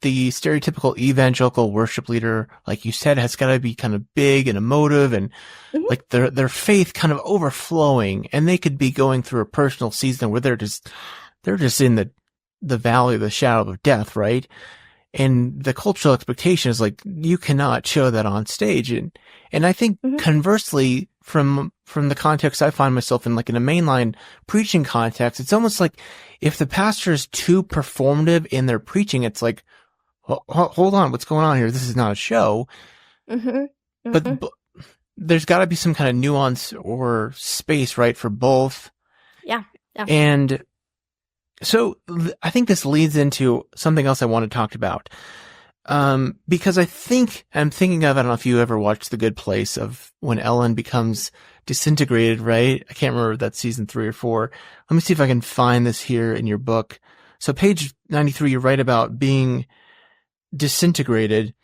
the stereotypical evangelical worship leader, like you said, has got to be kind of big and emotive and like their faith kind of overflowing, and they could be going through a personal season where they're just in the valley of the shadow of death, right? And the cultural expectation is like, you cannot show that on stage. And I think conversely, from the context I find myself in, like in a mainline preaching context, it's almost like if the pastor is too performative in their preaching, it's like, hold on, what's going on here? This is not a show. But there's got to be some kind of nuance or space, right, for both. Yeah. And so I think this leads into something else I want to talk about. Because I'm thinking of, I don't know if you ever watched The Good Place, of when Ellen becomes disintegrated, right? I can't remember if that's season 3 or 4. Let me see if I can find this here in your book. So page 93, you write about being disintegrated.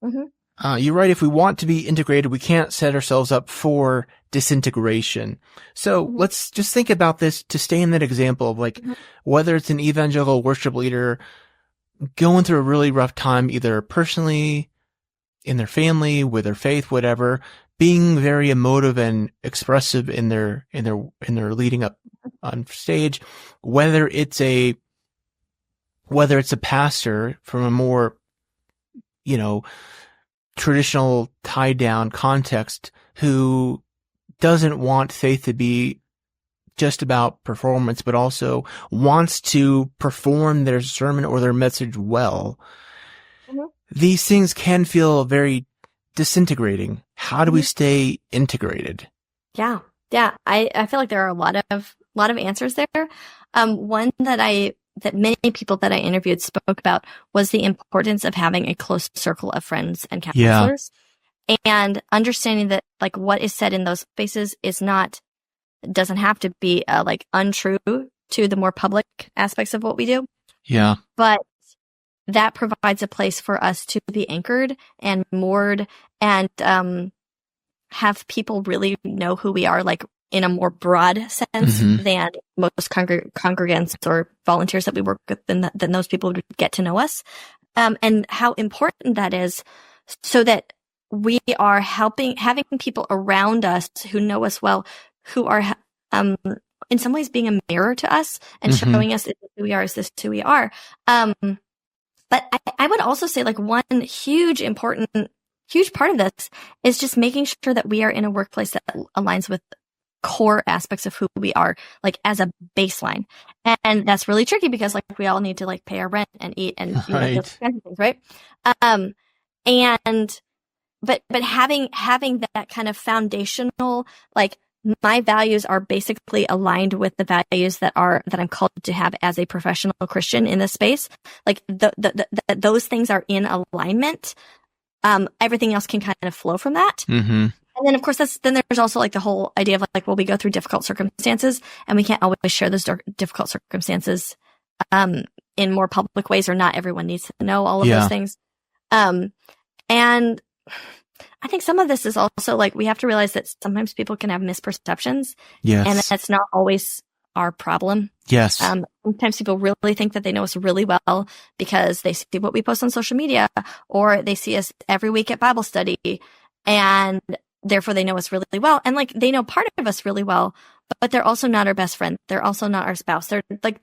You write, if we want to be integrated, we can't set ourselves up for disintegration. So let's just think about this to stay in that example of like, whether it's an evangelical worship leader going through a really rough time, either personally, in their family, with their faith, whatever, being very emotive and expressive in their leading up on stage, whether it's a pastor from a more, traditional tied down context who doesn't want faith to be just about performance, but also wants to perform their sermon or their message well. these things can feel very disintegrating. How do we stay integrated? Yeah. Yeah. I feel like there are a lot of answers there. One that many people that I interviewed spoke about was the importance of having a close circle of friends and counselors, and understanding that like what is said in those spaces doesn't have to be like untrue to the more public aspects of what we do. Yeah. But that provides a place for us to be anchored and moored and have people really know who we are, like in a more broad sense than most congregants or volunteers that we work with, than those people would get to know us. And how important that is, so that we are having people around us who know us well, who are in some ways being a mirror to us and showing us who we are, is this who we are. But I would also say like one huge part of this is just making sure that we are in a workplace that aligns with core aspects of who we are, like as a baseline. And that's really tricky because like we all need to like pay our rent and eat and those kinds of things, right? But having that kind of foundational, like my values are basically aligned with the values that I'm called to have as a professional Christian in this space. Like those things are in alignment. Everything else can kind of flow from that. And then of course then there's also like the whole idea of like, well, we go through difficult circumstances and we can't always share those difficult circumstances, in more public ways, or not everyone needs to know all of those things. And I think some of this is also like, we have to realize that sometimes people can have misperceptions. Yes. And that's not always our problem. Yes. Sometimes people really think that they know us really well because they see what we post on social media, or they see us every week at Bible study, and therefore they know us really well. And like, they know part of us really well, but they're also not our best friend. They're also not our spouse. They're like,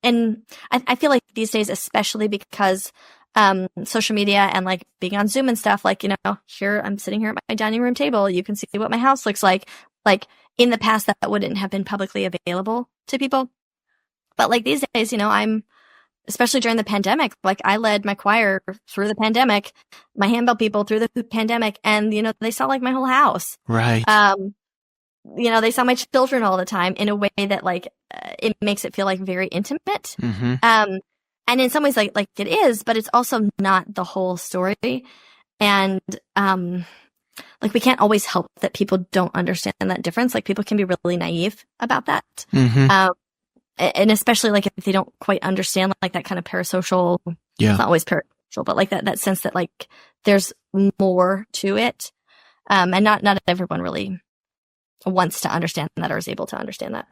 and I feel like these days, especially because social media and like being on Zoom and stuff, like, here I'm sitting here at my dining room table. You can see what my house looks like. Like in the past, that wouldn't have been publicly available to people. But like these days, I'm, especially during the pandemic, like I led my choir through the pandemic, my handbell people through the pandemic, and, they saw like my whole house. Right. They saw my children all the time in a way that like, it makes it feel like very intimate. And in some ways, like it is, but it's also not the whole story. And, like we can't always help that people don't understand that difference. Like people can be really naive about that. And especially like if they don't quite understand like that kind of parasocial, it's not always parasocial, but like that sense that like there's more to it. And not everyone really wants to understand that or is able to understand that.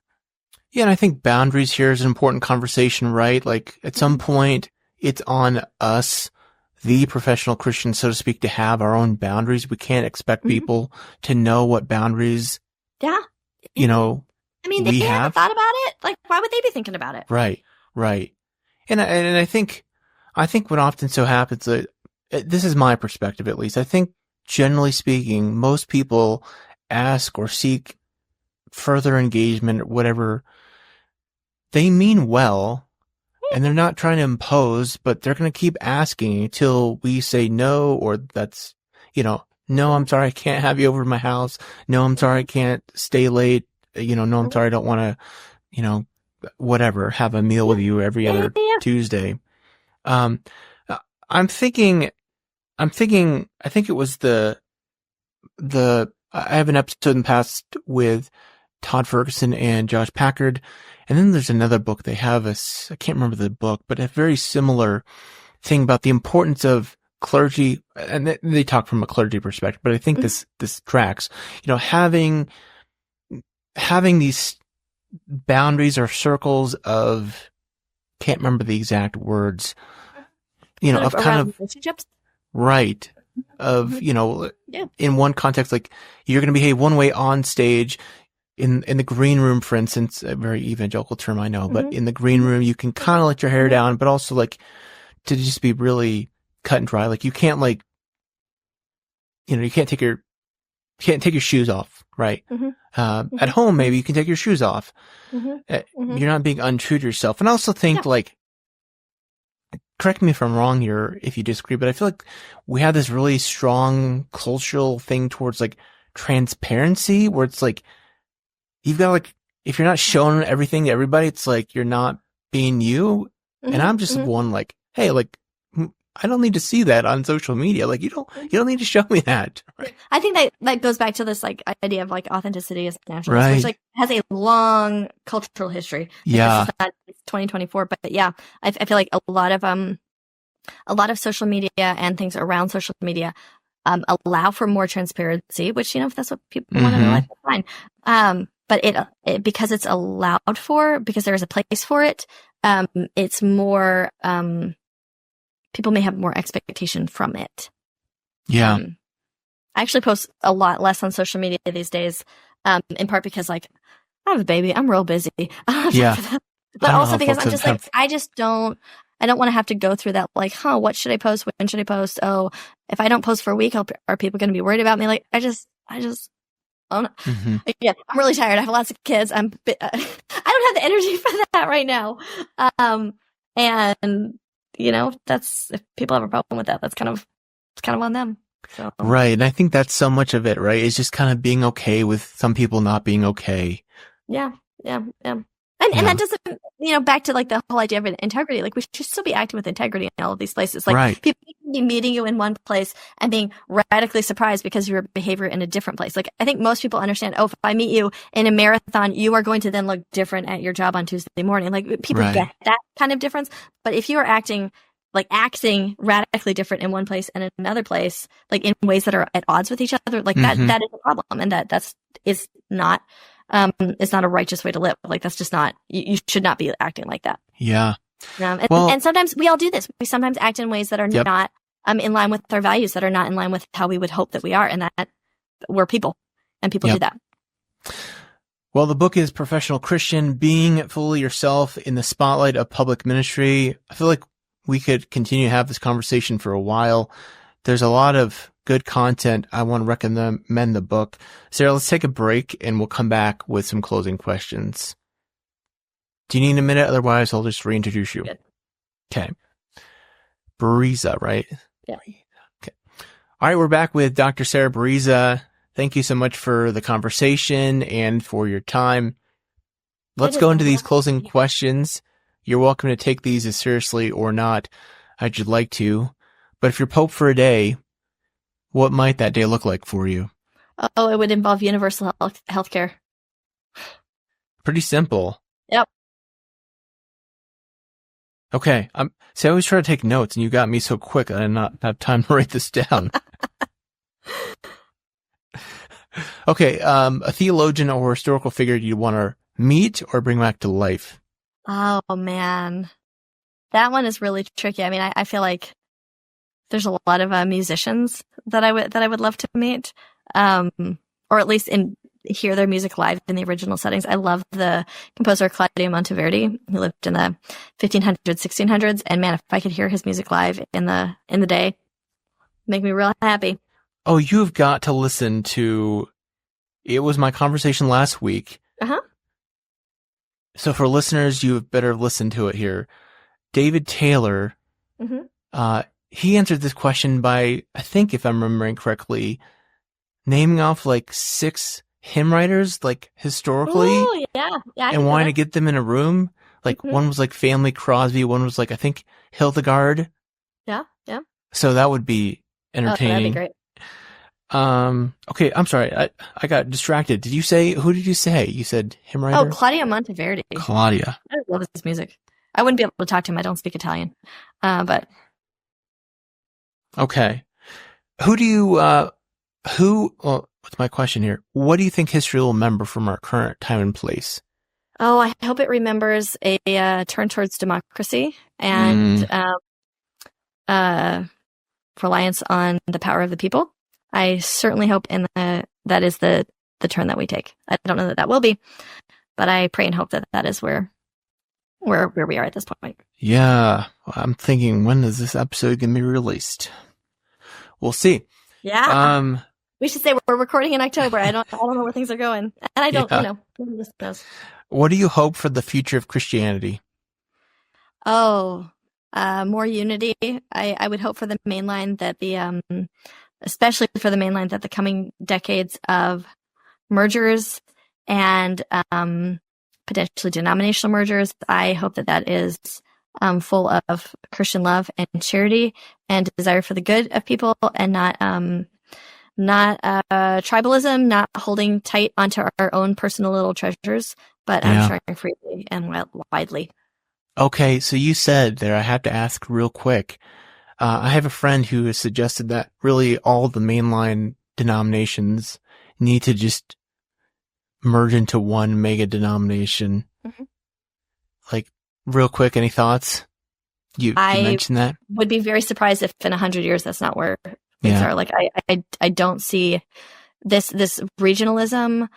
Yeah, and I think boundaries here is an important conversation, right? Like at some point, it's on us, the professional Christians, so to speak, to have our own boundaries. We can't expect people to know what boundaries, they we haven't thought about it. Like, why would they be thinking about it? Right. And I think what often so happens, this is my perspective at least, I think generally speaking, most people ask or seek further engagement or whatever. They mean well, and they're not trying to impose, but they're going to keep asking until we say no, or that's, no, I'm sorry, I can't have you over to my house. No, I'm sorry, I can't stay late. No, I'm sorry, I don't want to, whatever, have a meal with you every other Tuesday. I think it was I have an episode in the past with Todd Ferguson and Josh Packard. And then there's another book they have, I can't remember the book, but a very similar thing about the importance of clergy. And they talk from a clergy perspective, but I think this tracks, having these boundaries or circles of, can't remember the exact words, of kind of relationships. Right. Of, in one context, like you're going to behave one way on stage. In the green room, for instance, a very evangelical term, I know, but in the green room, you can kind of let your hair down, but also like to just be really cut and dry. Like you can't like, you can't take your shoes off, right? At home, maybe you can take your shoes off. You're not being untrue to yourself. And I also think like correct me if I'm wrong here, if you disagree, but I feel like we have this really strong cultural thing towards like transparency, where it's like, you've got like, if you're not showing everything to everybody, it's like you're not being you. And I'm just one like, hey, like, I don't need to see that on social media. Like, you don't need to show me that. Right? I think that goes back to this like idea of like authenticity as nationalism, Right. which like has a long cultural history. Like, Yeah. this is not 2024, but yeah, I feel like a lot of social media and things around social media allow for more transparency, which, you know, if that's what people want to know, that's fine. But it because it's allowed for, because there's a place for it, it's more, people may have more expectation from it. Yeah. I actually post a lot less on social media these days, in part because like I have a baby, I'm real busy. Yeah. But also because I'm just like, I don't want to have to go through that, like, what should I post? When should I post? Oh, if I don't post for a week, are people going to be worried about me? Like, I just, oh no. Yeah, I'm really tired. I have lots of kids. I don't have the energy for that right now. And you know, if people have a problem with that, it's kind of on them. So. Right. And I think that's so much of it, right? It's just kind of being okay with some people not being okay. Yeah. And that doesn't, you know, back to like the whole idea of integrity. Like, we should still be acting with integrity in all of these places. Like, people can be meeting you in one place and being radically surprised because of your behavior in a different place. Like, I think most people understand, if I meet you in a marathon, you are going to then look different at your job on Tuesday morning. Like, people get that kind of difference. But if you are acting radically different in one place and in another place, like in ways that are at odds with each other, like that is a problem. And is not, it's not a righteous way to live. Like, that's just not, you should not be acting like that. Yeah. And sometimes we all do this. We sometimes act in ways that are not in line with our values, that are not in line with how we would hope that we are, and that we're people, and people do that. Well, the book is Professional Christian, Being Fully Yourself in the Spotlight of Public Ministry. I feel like we could continue to have this conversation for a while. There's a lot of good content. I want to recommend the book. Sarah, let's take a break and we'll come back with some closing questions. Do you need a minute? Otherwise, I'll just reintroduce you. Good. Okay. Bereza, right? Yeah. Okay. All right. We're back with Dr. Sarah Bereza. Thank you so much for the conversation and for your time. Let's go into these closing questions. You're welcome to take these as seriously or not as you'd like to. But if you're Pope for a day, what might that day look like for you? Oh, it would involve universal health care. Pretty simple. Yep. Okay. I always try to take notes, and you got me so quick I did not have time to write this down. Okay. A theologian or historical figure you want to meet or bring back to life? Oh, man. That one is really tricky. I mean, I feel like there's a lot of musicians that I would love to meet, or at least hear their music live in the original settings. I love the composer Claudio Monteverdi, who lived in the 1500s, 1600s, and man, if I could hear his music live in the day, make me real happy. Oh, you've got to listen to. It was my conversation last week. So for listeners, you better listen to it here. David Taylor, he answered this question by, I think if I'm remembering correctly, naming off like 6 hymn writers, like historically. Ooh, yeah. And wanting to get them in a room. Like one was like Family Crosby, one was like, I think, Hildegard. Yeah. So that would be entertaining. That'd be great. Okay, I'm sorry. I got distracted. Who did you say? You said hymn writer? Oh, Claudio Monteverdi. Claudia. I love his music. I wouldn't be able to talk to him. I don't speak Italian. But. Okay. What's my question here? What do you think history will remember from our current time and place? Oh, I hope it remembers a turn towards democracy and reliance on the power of the people. I certainly hope that is the turn that we take. I don't know that will be, but I pray and hope that is where we are at this point. Yeah. I'm thinking, when is this episode going to be released? We'll see. Yeah. We should say we're recording in October. I don't know where things are going. And I don't, who knows. What do you hope for the future of Christianity? Oh, more unity. I would hope for the mainline that especially for the mainline, that the coming decades of mergers and potentially denominational mergers, I hope that is full of Christian love and charity and desire for the good of people, and not tribalism, not holding tight onto our own personal little treasures, but sharing freely and widely. Okay, so you said there, I have to ask real quick. I have a friend who has suggested that really all the mainline denominations need to just merge into one mega denomination. Mm-hmm. Like, real quick, any thoughts? You mentioned that? Would be very surprised if in 100 years that's not where things are. Like, I don't see this regionalism,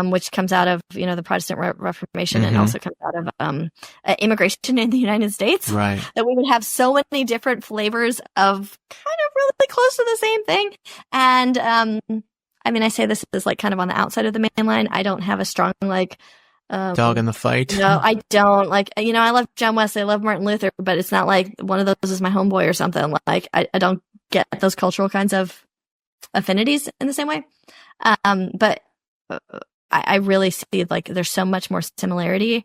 which comes out of, the Protestant Reformation, and also comes out of immigration in the United States. Right. That we would have so many different flavors of kind of really close to the same thing. And I say this is like kind of on the outside of the mainline. I don't have a strong dog in the fight. No, I don't. I love John Wesley, I love Martin Luther, but it's not like one of those is my homeboy or something. Like, I don't get those cultural kinds of affinities in the same way. But I really see like there's so much more similarity.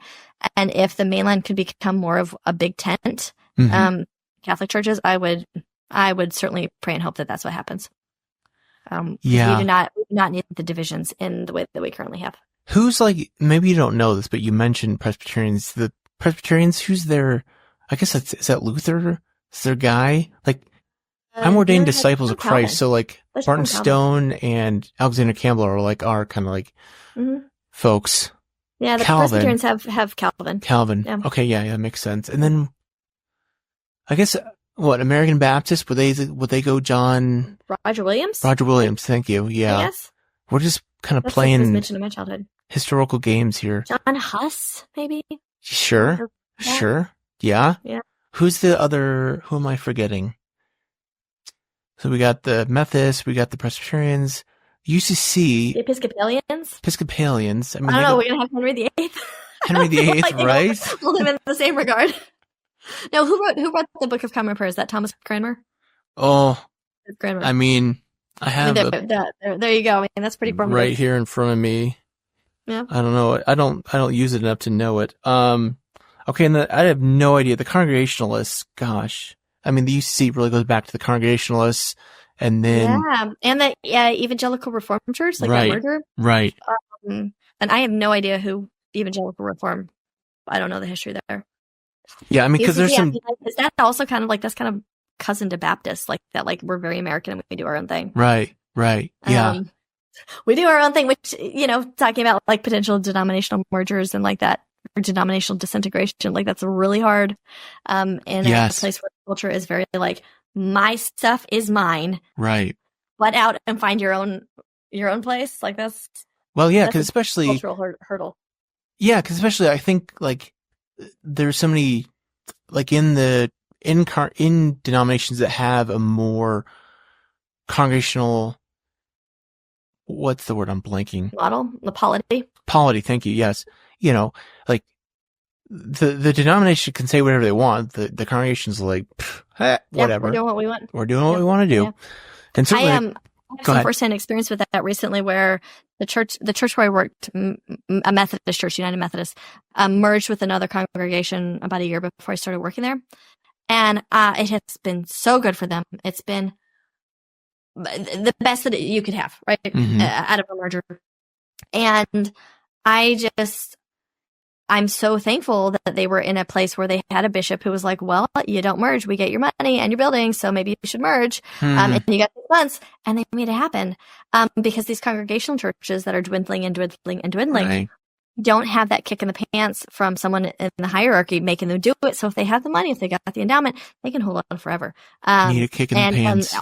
And if the mainline could become more of a big tent, Catholic churches, I would certainly pray and hope that that's what happens. We do not need the divisions in the way that we currently have. Who's maybe you don't know this, but you mentioned Presbyterians. The Presbyterians, who's their, I guess is that Luther? Is their guy? I'm ordained disciples of Christ. So Barton Stone and Alexander Campbell are our kind of folks. Yeah, the Calvin. Presbyterians have Calvin. Calvin. Yeah. Okay, yeah, that makes sense. And then I guess American Baptist, would they go John Roger Williams? Roger Williams, thank you. Yeah. Yes. We're just kind of That's playing was mentioned in my childhood. Historical games here. John Huss, maybe? Sure. Sure. Yeah. Yeah. Who's the other, who am I forgetting? So we got the Methodists, we got the Presbyterians, UCC. The Episcopalians. I don't know, we're going to have Henry VIII. Henry VIII, right? Hold him in the same regard. No, who wrote the Book of Common Prayer? Is that Thomas Cranmer? Oh, Cranmer. I have there you go. That's pretty formative. Right here in front of me. Yeah. I don't know it. I don't use it enough to know it. Okay, and I have no idea. The Congregationalists, gosh. The UCC really goes back to the Congregationalists, and then and the Evangelical Reformed Church, that merger, right? And I have no idea who Evangelical Reform. I don't know the history there. Yeah, because there's some. Is that also kind of that's kind of cousin to Baptist, that we're very American and we do our own thing. Right. Yeah. We do our own thing, which talking about potential denominational mergers and that. Or denominational disintegration, that's really hard. In a place where culture is very my stuff is mine. Right. Let out and find your own place. That's because especially cultural hurdle. Yeah, because especially I think there's so many in denominations that have a more congregational. What's the word I'm blanking? Model, the polity. Polity, thank you. Yes. The denomination can say whatever they want. The congregation's whatever. Yeah, we're doing what we want. We're doing what we want to do. Yeah. And certainly, I have some firsthand experience with that recently, where the church where I worked, a Methodist church, United Methodist, merged with another congregation about a year before I started working there, and it has been so good for them. It's been the best that you could have, right, out of a merger. And I'm so thankful that they were in a place where they had a bishop who was like, well, you don't merge. We get your money and your building, so maybe you should merge. And you got 6 months, and they made it happen. Because these congregational churches that are dwindling right. don't have that kick in the pants from someone in the hierarchy making them do it. So if they have the money, if they got the endowment, they can hold on forever. Need a kick in the pants.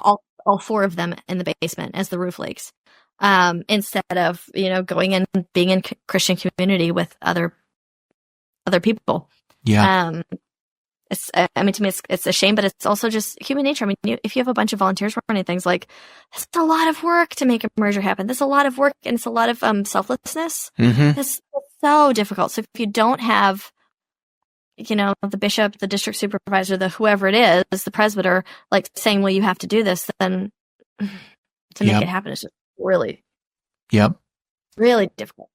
All 4 of them in the basement as the roof leaks. Instead of, going and being in Christian community with other people. Yeah. To me, it's a shame, but it's also just human nature. If you have a bunch of volunteers running things, it's a lot of work to make a merger happen. There's a lot of work, and it's a lot of selflessness. It's so difficult. So if you don't have the bishop, the district supervisor, the whoever it is, the presbyter, like saying, well, you have to do this, then to make it happen is just really, really difficult.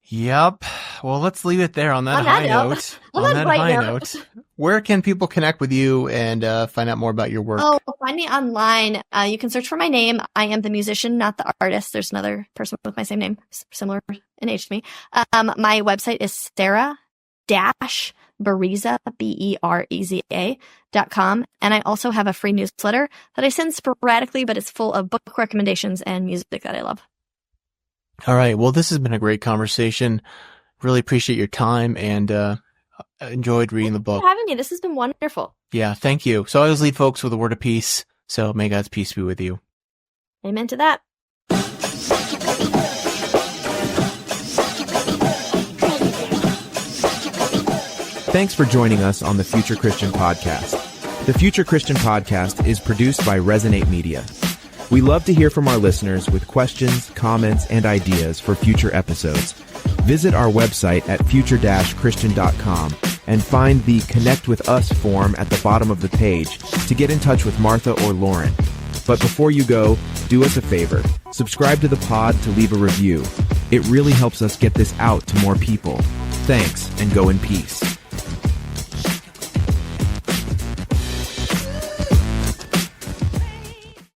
Yep. Well, let's leave it there on that high note. On that high note, where can people connect with you and find out more about your work? Oh, find me online. You can search for my name. I am the musician, not the artist. There's another person with my same name, similar in age to me. My website is Sarah-Bereza, Bereza.com. And I also have a free newsletter that I send sporadically, but it's full of book recommendations and music that I love. All right. Well, this has been a great conversation. Really appreciate your time and enjoyed reading the book. Thanks for having me. This has been wonderful. Yeah, thank you. So I always lead folks with a word of peace. So may God's peace be with you. Amen to that. Thanks for joining us on the Future Christian Podcast. The Future Christian Podcast is produced by Resonate Media. We love to hear from our listeners with questions, comments, and ideas for future episodes. Visit our website at future-christian.com and find the Connect with Us form at the bottom of the page to get in touch with Martha or Loren. But before you go, do us a favor. Subscribe to the pod to leave a review. It really helps us get this out to more people. Thanks, and go in peace.